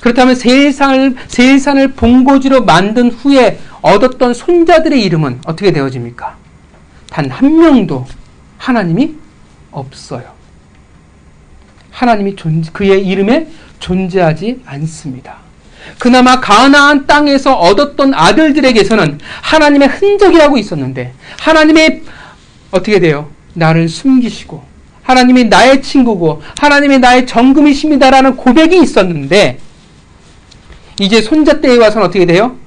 그렇다면 세일산을 본고지로 만든 후에 얻었던 손자들의 이름은 어떻게 되어집니까? 단 한 명도 하나님이 없어요. 하나님이 그의 이름에 존재하지 않습니다. 그나마 가나안 땅에서 얻었던 아들들에게서는 하나님의 흔적이라고 있었는데 하나님의 어떻게 돼요? 나를 숨기시고 하나님이 나의 친구고 하나님이 나의 정금이십니다라는 고백이 있었는데 이제 손자 때에 와서는 어떻게 돼요?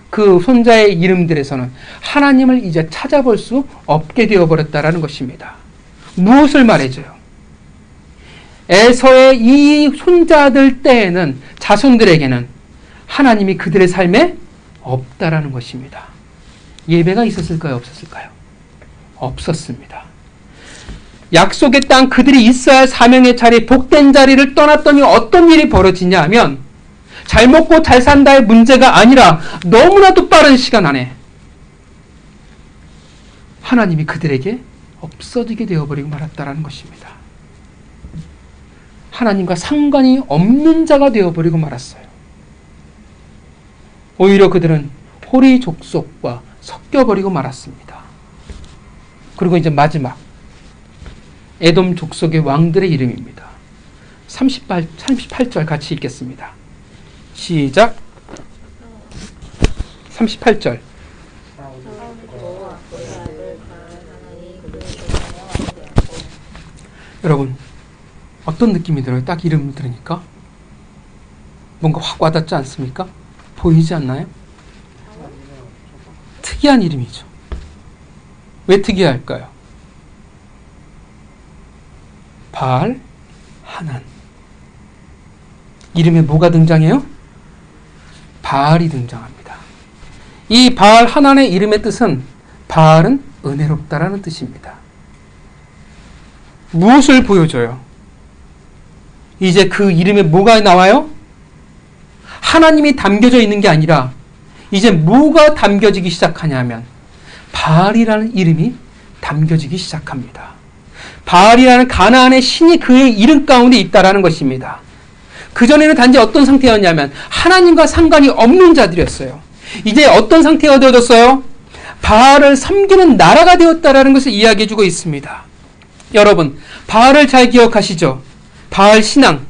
그 손자의 이름들에서는 하나님을 이제 찾아볼 수 없게 되어버렸다라는 것입니다. 무엇을 말해줘요? 에서의 이 손자들 때에는 자손들에게는 하나님이 그들의 삶에 없다라는 것입니다. 예배가 있었을까요? 없었을까요? 없었습니다. 약속의 땅 그들이 있어야 할 사명의 자리, 복된 자리를 떠났더니 어떤 일이 벌어지냐 하면 잘 먹고 잘 산다의 문제가 아니라 너무나도 빠른 시간 안에 하나님이 그들에게 없어지게 되어버리고 말았다라는 것입니다. 하나님과 상관이 없는 자가 되어버리고 말았어요. 오히려 그들은 호리 족속과 섞여버리고 말았습니다. 그리고 이제 마지막 에돔 족속의 왕들의 이름입니다. 38절 같이 읽겠습니다. 시작. 38절. 여러분 어떤 느낌이 들어요? 딱 이름을 들으니까 뭔가 확 와닿지 않습니까? 보이지 않나요? 특이한 이름이죠. 왜 특이할까요? 바알 하난. 이름에 뭐가 등장해요? 바알이 등장합니다. 이 바알 하난의 이름의 뜻은 바알은 은혜롭다라는 뜻입니다. 무엇을 보여줘요? 이제 그 이름에 뭐가 나와요? 하나님이 담겨져 있는 게 아니라 이제 뭐가 담겨지기 시작하냐면 바알이라는 이름이 담겨지기 시작합니다. 바알이라는 가나안의 신이 그의 이름 가운데 있다라는 것입니다. 그전에는 단지 어떤 상태였냐면 하나님과 상관이 없는 자들이었어요. 이제 어떤 상태가 되어졌어요? 바알을 섬기는 나라가 되었다라는 것을 이야기해주고 있습니다. 여러분, 바알을 잘 기억하시죠? 바알 신앙,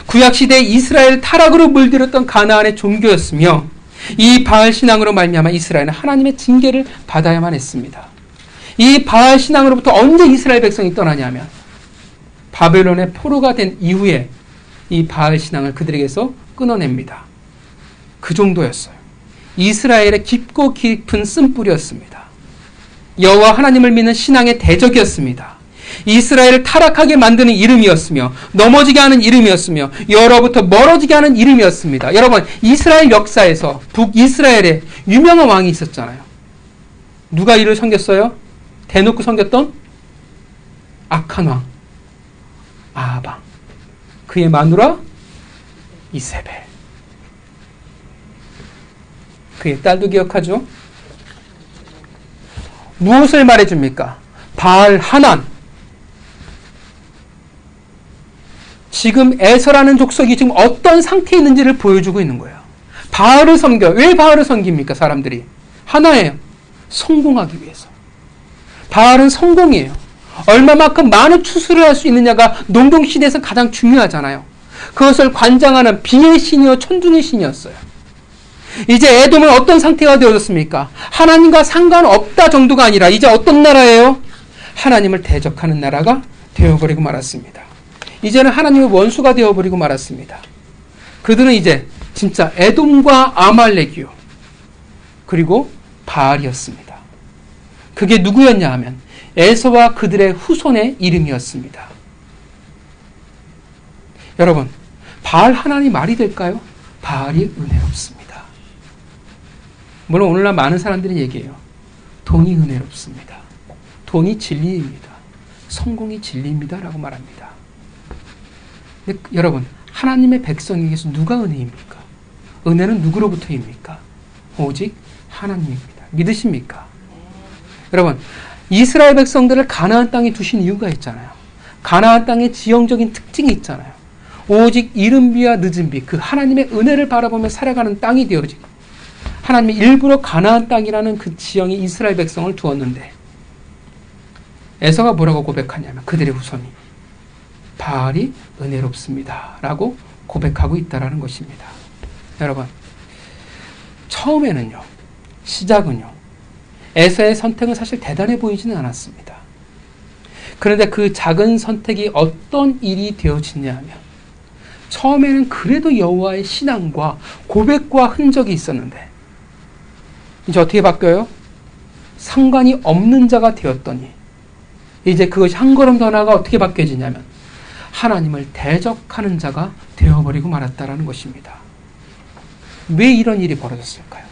구약시대 이스라엘 타락으로 물들었던 가나안의 종교였으며 이 바알 신앙으로 말미암아 이스라엘은 하나님의 징계를 받아야만 했습니다. 이 바알 신앙으로부터 언제 이스라엘 백성이 떠나냐면 바벨론의 포로가 된 이후에 이 바알 신앙을 그들에게서 끊어냅니다. 그 정도였어요. 이스라엘의 깊고 깊은 쓴뿌리였습니다. 여호와 하나님을 믿는 신앙의 대적이었습니다. 이스라엘을 타락하게 만드는 이름이었으며 넘어지게 하는 이름이었으며 여로부터 멀어지게 하는 이름이었습니다. 여러분, 이스라엘 역사에서 북이스라엘에 유명한 왕이 있었잖아요. 누가 이를 섬겼어요? 대놓고 섬겼던 악한 왕 아방, 그의 마누라 이세벨, 그의 딸도 기억하죠? 무엇을 말해줍니까? 바알 하난, 지금 에서라는 족속이 지금 어떤 상태에 있는지를 보여주고 있는 거예요. 바알을 섬겨. 왜 바알을 섬깁니까? 사람들이. 하나예요. 성공하기 위해서. 바알은 성공이에요. 얼마만큼 많은 추수를 할 수 있느냐가 농경시대에서 가장 중요하잖아요. 그것을 관장하는 비의 신이요 천둥의 신이었어요. 이제 에돔은 어떤 상태가 되어졌습니까? 하나님과 상관없다 정도가 아니라 이제 어떤 나라예요? 하나님을 대적하는 나라가 되어버리고 말았습니다. 이제는 하나님의 원수가 되어버리고 말았습니다. 그들은 이제 진짜 에돔과 아말렉이요 그리고 바알이었습니다. 그게 누구였냐 하면 에서와 그들의 후손의 이름이었습니다. 여러분, 바알 하나님 말이 될까요? 바알이 은혜롭습니다. 물론 오늘날 많은 사람들이 얘기해요. 돈이 은혜롭습니다. 돈이 진리입니다. 성공이 진리입니다. 라고 말합니다. 근데 여러분, 하나님의 백성에게서 누가 은혜입니까? 은혜는 누구로부터입니까? 오직 하나님입니다. 믿으십니까? 여러분, 이스라엘 백성들을 가나안 땅에 두신 이유가 있잖아요. 가나안 땅의 지형적인 특징이 있잖아요. 오직 이른 비와 늦은 비, 그 하나님의 은혜를 바라보며 살아가는 땅이 되어지고 하나님이 일부러 가나안 땅이라는 그 지형에 이스라엘 백성을 두었는데 에서가 뭐라고 고백하냐면 그들의 후손이 바알이 은혜롭습니다 라고 고백하고 있다는 것입니다. 여러분, 처음에는요, 시작은요, 에서의 선택은 사실 대단해 보이지는 않았습니다. 그런데 그 작은 선택이 어떤 일이 되어지냐 하면 처음에는 그래도 여호와의 신앙과 고백과 흔적이 있었는데 이제 어떻게 바뀌어요? 상관이 없는 자가 되었더니 이제 그것이 한 걸음 더 나아가 어떻게 바뀌어지냐면 하나님을 대적하는 자가 되어버리고 말았다라는 것입니다. 왜 이런 일이 벌어졌을까요?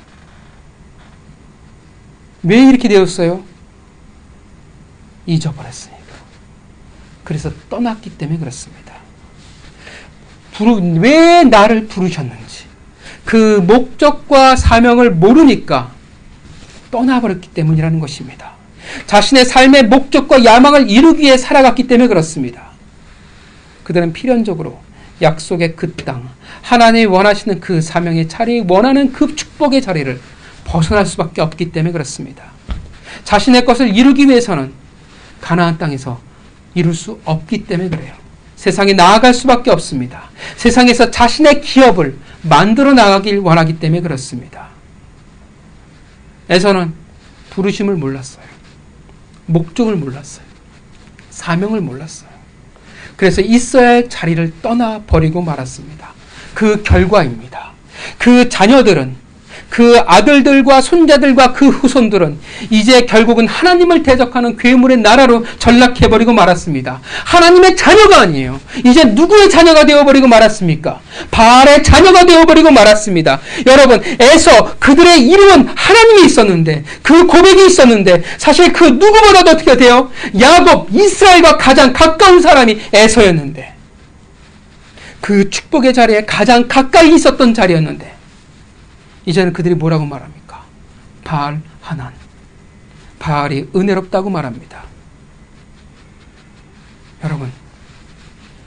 왜 이렇게 되었어요? 잊어버렸으니까. 그래서 떠났기 때문에 그렇습니다. 왜 나를 부르셨는지 그 목적과 사명을 모르니까 떠나버렸기 때문이라는 것입니다. 자신의 삶의 목적과 야망을 이루기 위해 살아갔기 때문에 그렇습니다. 그들은 필연적으로 약속의 그 땅, 하나님이 원하시는 그 사명의 자리, 원하는 그 축복의 자리를 벗어날 수밖에 없기 때문에 그렇습니다. 자신의 것을 이루기 위해서는 가나안 땅에서 이룰 수 없기 때문에 그래요. 세상에 나아갈 수밖에 없습니다. 세상에서 자신의 기업을 만들어 나가길 원하기 때문에 그렇습니다. 에서는 부르심을 몰랐어요. 목적을 몰랐어요. 사명을 몰랐어요. 그래서 있어야 할 자리를 떠나버리고 말았습니다. 그 결과입니다. 그 자녀들은, 그 아들들과 손자들과 그 후손들은 이제 결국은 하나님을 대적하는 괴물의 나라로 전락해버리고 말았습니다. 하나님의 자녀가 아니에요. 이제 누구의 자녀가 되어버리고 말았습니까? 바알의 자녀가 되어버리고 말았습니다. 여러분, 에서 그들의 이름은 하나님이 있었는데, 그 고백이 있었는데, 사실 그 누구보다도 어떻게 돼요? 야곱, 이스라엘과 가장 가까운 사람이 에서였는데, 그 축복의 자리에 가장 가까이 있었던 자리였는데, 이제는 그들이 뭐라고 말합니까? 바알 하난. 바알이 은혜롭다고 말합니다. 여러분,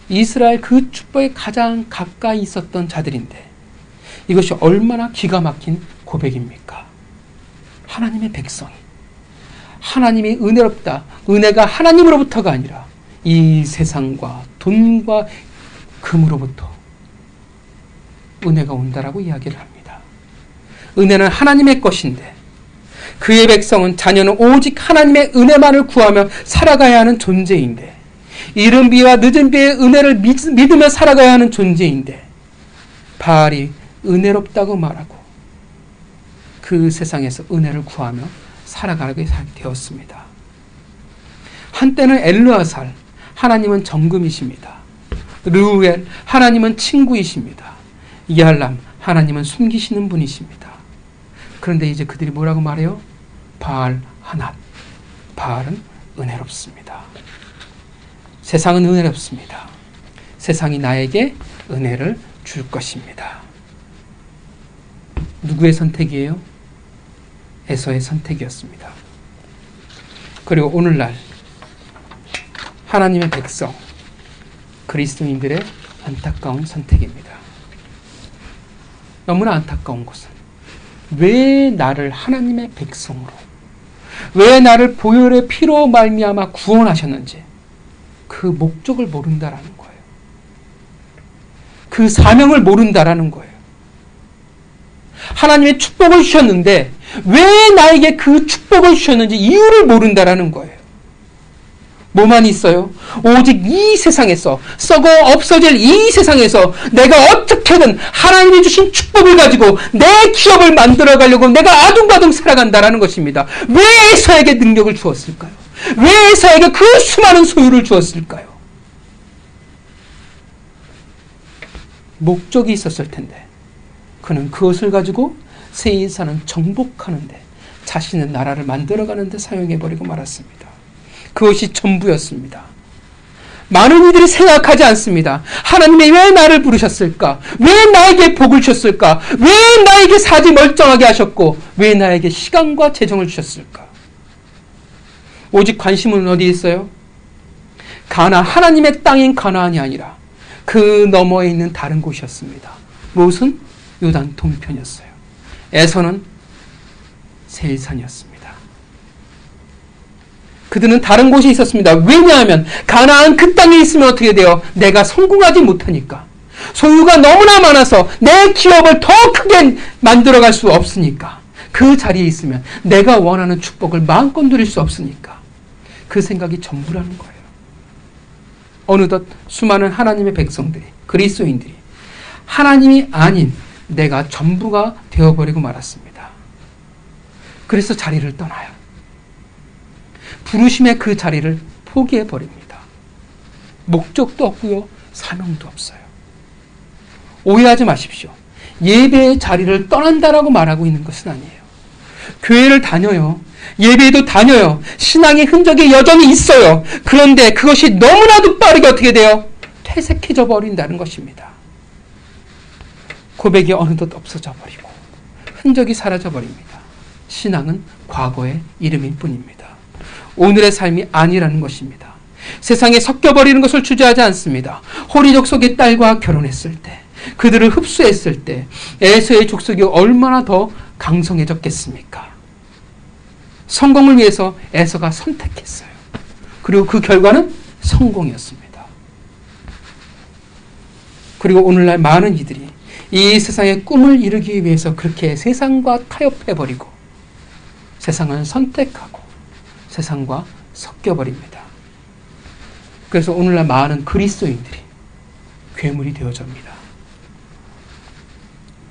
이스라엘 그 축복에 가장 가까이 있었던 자들인데 이것이 얼마나 기가 막힌 고백입니까? 하나님의 백성이 하나님이 은혜롭다. 은혜가 하나님으로부터가 아니라 이 세상과 돈과 금으로부터 은혜가 온다라고 이야기를 합니다. 은혜는 하나님의 것인데 그의 백성은, 자녀는 오직 하나님의 은혜만을 구하며 살아가야 하는 존재인데, 이른 비와 늦은 비의 은혜를 믿으며 살아가야 하는 존재인데 바알이 은혜롭다고 말하고 그 세상에서 은혜를 구하며 살아가게 되었습니다. 한때는 엘르아살, 하나님은 정금이십니다. 르우엘, 하나님은 친구이십니다. 이알람, 하나님은 숨기시는 분이십니다. 그런데 이제 그들이 뭐라고 말해요? 바알 하낫. 바알은 은혜롭습니다. 세상은 은혜롭습니다. 세상이 나에게 은혜를 줄 것입니다. 누구의 선택이에요? 에서의 선택이었습니다. 그리고 오늘날 하나님의 백성, 그리스도인들의 안타까운 선택입니다. 너무나 안타까운 것은 왜 나를 하나님의 백성으로, 왜 나를 보혈의 피로 말미암아 구원하셨는지 그 목적을 모른다라는 거예요. 그 사명을 모른다라는 거예요. 하나님의 축복을 주셨는데 왜 나에게 그 축복을 주셨는지 이유를 모른다라는 거예요. 뭐만 있어요? 오직 이 세상에서, 썩어 없어질 이 세상에서 내가 어떻게든 하나님이 주신 축복을 가지고 내 기업을 만들어 가려고 내가 아둥바둥 살아간다라는 것입니다. 왜 에서에게 능력을 주었을까요? 왜 에서에게 그 수많은 소유를 주었을까요? 목적이 있었을 텐데 그는 그것을 가지고 세상을 정복하는데, 자신의 나라를 만들어가는데 사용해버리고 말았습니다. 그것이 전부였습니다. 많은 이들이 생각하지 않습니다. 하나님이 왜 나를 부르셨을까? 왜 나에게 복을 주셨을까? 왜 나에게 사지 멀쩡하게 하셨고 왜 나에게 시간과 재정을 주셨을까? 오직 관심은 어디에 있어요? 하나님의 땅인 가나안이 아니라 그 너머에 있는 다른 곳이었습니다. 무엇은? 요단 동편이었어요. 에서는 세일산이었습니다. 그들은 다른 곳에 있었습니다. 왜냐하면 가나안 그 땅에 있으면 어떻게 돼요? 내가 성공하지 못하니까. 소유가 너무나 많아서 내 기업을 더 크게 만들어갈 수 없으니까. 그 자리에 있으면 내가 원하는 축복을 마음껏 누릴 수 없으니까. 그 생각이 전부라는 거예요. 어느덧 수많은 하나님의 백성들이, 그리스도인들이 하나님이 아닌 내가 전부가 되어버리고 말았습니다. 그래서 자리를 떠나요. 부르심의 그 자리를 포기해버립니다. 목적도 없고요, 사명도 없어요. 오해하지 마십시오. 예배의 자리를 떠난다라고 말하고 있는 것은 아니에요. 교회를 다녀요. 예배에도 다녀요. 신앙의 흔적이 여전히 있어요. 그런데 그것이 너무나도 빠르게 어떻게 돼요? 퇴색해져 버린다는 것입니다. 고백이 어느덧 없어져 버리고 흔적이 사라져 버립니다. 신앙은 과거의 이름일 뿐입니다. 오늘의 삶이 아니라는 것입니다. 세상에 섞여버리는 것을 주저하지 않습니다. 호리족 속의 딸과 결혼했을 때, 그들을 흡수했을 때 에서의 족속이 얼마나 더 강성해졌겠습니까? 성공을 위해서 에서가 선택했어요. 그리고 그 결과는 성공이었습니다. 그리고 오늘날 많은 이들이 이 세상의 꿈을 이루기 위해서 그렇게 세상과 타협해버리고 세상을 선택하고 세상과 섞여버립니다. 그래서 오늘날 많은 그리스도인들이 괴물이 되어집니다.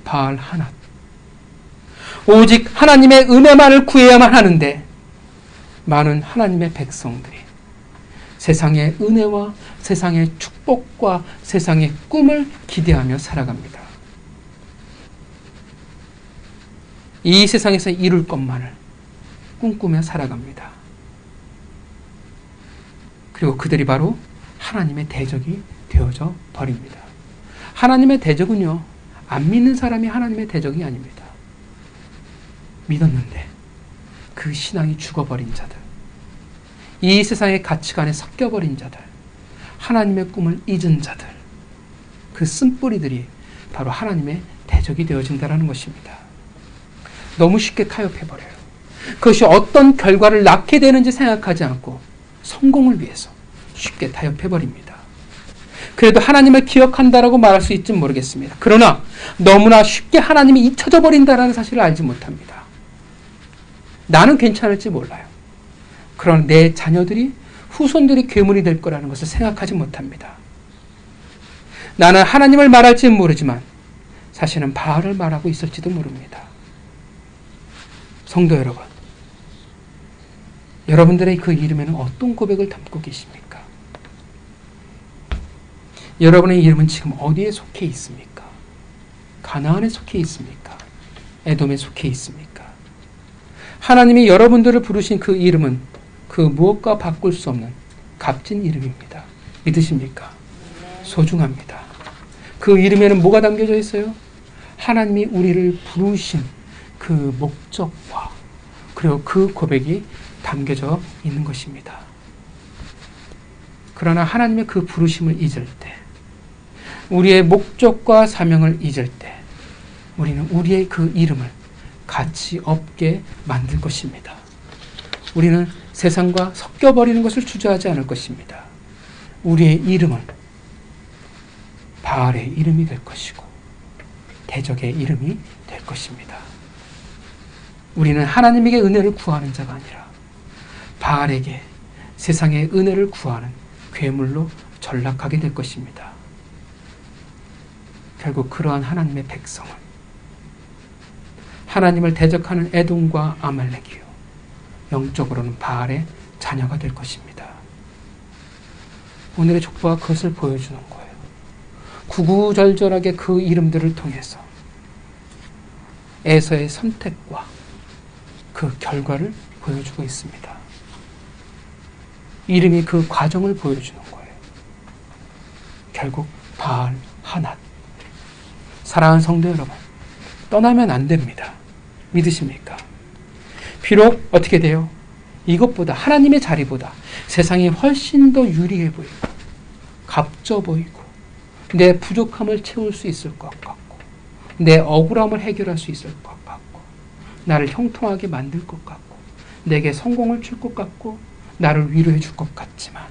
바알 하낫. 오직 하나님의 은혜만을 구해야만 하는데 많은 하나님의 백성들이 세상의 은혜와 세상의 축복과 세상의 꿈을 기대하며 살아갑니다. 이 세상에서 이룰 것만을 꿈꾸며 살아갑니다. 그리고 그들이 바로 하나님의 대적이 되어져 버립니다. 하나님의 대적은요, 안 믿는 사람이 하나님의 대적이 아닙니다. 믿었는데 그 신앙이 죽어버린 자들, 이 세상의 가치관에 섞여버린 자들, 하나님의 꿈을 잊은 자들, 그 쓴뿌리들이 바로 하나님의 대적이 되어진다는 것입니다. 너무 쉽게 타협해버려요. 그것이 어떤 결과를 낳게 되는지 생각하지 않고 성공을 위해서 쉽게 타협해버립니다. 그래도 하나님을 기억한다라고 말할 수 있을지 모르겠습니다. 그러나 너무나 쉽게 하나님이 잊혀져 버린다는 사실을 알지 못합니다. 나는 괜찮을지 몰라요. 그러나 내 자녀들이, 후손들이 괴물이 될 거라는 것을 생각하지 못합니다. 나는 하나님을 말할지는 모르지만 사실은 바알을 말하고 있을지도 모릅니다. 성도 여러분, 여러분들의 그 이름에는 어떤 고백을 담고 계십니까? 여러분의 이름은 지금 어디에 속해 있습니까? 가나안에 속해 있습니까? 에돔에 속해 있습니까? 하나님이 여러분들을 부르신 그 이름은 그 무엇과 바꿀 수 없는 값진 이름입니다. 믿으십니까? 소중합니다. 그 이름에는 뭐가 담겨져 있어요? 하나님이 우리를 부르신 그 목적과 그리고 그 고백이 담겨져 있는 것입니다. 그러나 하나님의 그 부르심을 잊을 때, 우리의 목적과 사명을 잊을 때 우리는 우리의 그 이름을 가치 없게 만들 것입니다. 우리는 세상과 섞여버리는 것을 주저하지 않을 것입니다. 우리의 이름은 바알의 이름이 될 것이고 대적의 이름이 될 것입니다. 우리는 하나님에게 은혜를 구하는 자가 아니라 바알에게 세상의 은혜를 구하는 괴물로 전락하게 될 것입니다. 결국 그러한 하나님의 백성은 하나님을 대적하는 에돔과 아말렉이요 영적으로는 바알의 자녀가 될 것입니다. 오늘의 족보가 그것을 보여주는 거예요. 구구절절하게 그 이름들을 통해서 에서의 선택과 그 결과를 보여주고 있습니다. 이름이 그 과정을 보여주는 거예요. 결국 바알, 하낫. 사랑하는 성도 여러분, 떠나면 안 됩니다. 믿으십니까? 비록 어떻게 돼요? 이것보다 하나님의 자리보다 세상이 훨씬 더 유리해 보이고 값져 보이고 내 부족함을 채울 수 있을 것 같고 내 억울함을 해결할 수 있을 것 같고 나를 형통하게 만들 것 같고 내게 성공을 줄 것 같고 나를 위로해 줄 것 같지만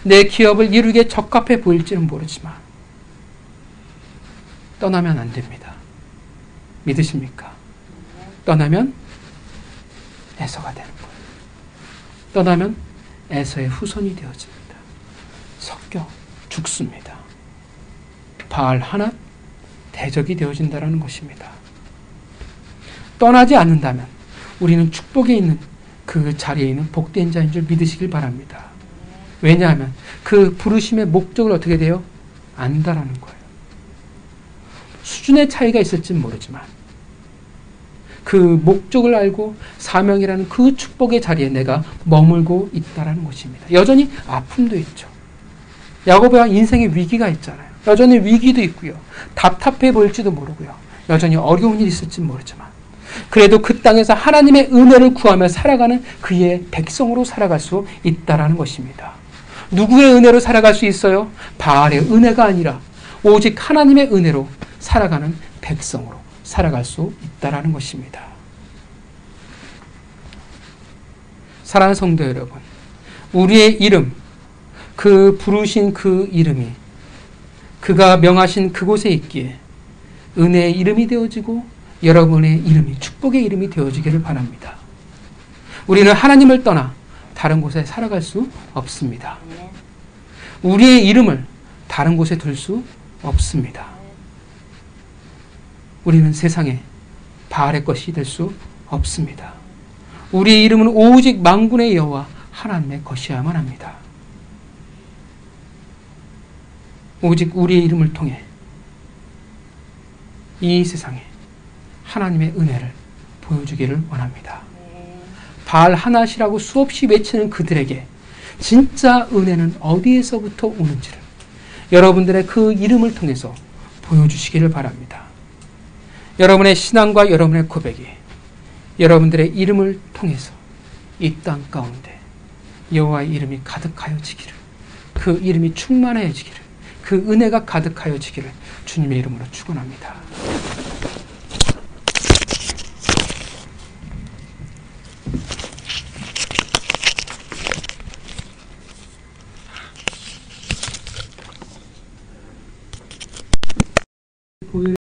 내 기업을 이루기에 적합해 보일지는 모르지만 떠나면 안 됩니다. 믿으십니까? 떠나면 에서가 되는 거예요. 떠나면 에서의 후손이 되어집니다. 섞여 죽습니다. 바알 하나 대적이 되어진다는 것입니다. 떠나지 않는다면 우리는 축복에 있는 그 자리에 있는 복된 자인 줄 믿으시길 바랍니다. 왜냐하면 그 부르심의 목적을 어떻게 돼요? 안다라는 거예요. 수준의 차이가 있을지는 모르지만 그 목적을 알고 사명이라는 그 축복의 자리에 내가 머물고 있다라는 것입니다. 여전히 아픔도 있죠. 야고보와 인생의 위기가 있잖아요. 여전히 위기도 있고요. 답답해 보일지도 모르고요. 여전히 어려운 일이 있을지는 모르지만 그래도 그 땅에서 하나님의 은혜를 구하며 살아가는 그의 백성으로 살아갈 수 있다라는 것입니다. 누구의 은혜로 살아갈 수 있어요? 바알의 은혜가 아니라 오직 하나님의 은혜로 살아가는 백성으로 살아갈 수 있다라는 것입니다. 사랑하는 성도 여러분, 우리의 이름, 그 부르신 그 이름이 그가 명하신 그곳에 있기에 은혜의 이름이 되어지고 여러분의 이름이 축복의 이름이 되어지기를 바랍니다. 우리는 하나님을 떠나 다른 곳에 살아갈 수 없습니다. 우리의 이름을 다른 곳에 둘 수 없습니다. 우리는 세상에 바알의 것이 될 수 없습니다. 우리의 이름은 오직 만군의 여호와 하나님의 것이야만 합니다. 오직 우리의 이름을 통해 이 세상에 하나님의 은혜를 보여주기를 원합니다. 바알 하낫이라고 수없이 외치는 그들에게 진짜 은혜는 어디에서부터 오는지를 여러분들의 그 이름을 통해서 보여주시기를 바랍니다. 여러분의 신앙과 여러분의 고백이 여러분들의 이름을 통해서 이 땅 가운데 여호와의 이름이 가득하여지기를, 그 이름이 충만하여지기를, 그 은혜가 가득하여지기를 주님의 이름으로 축원합니다.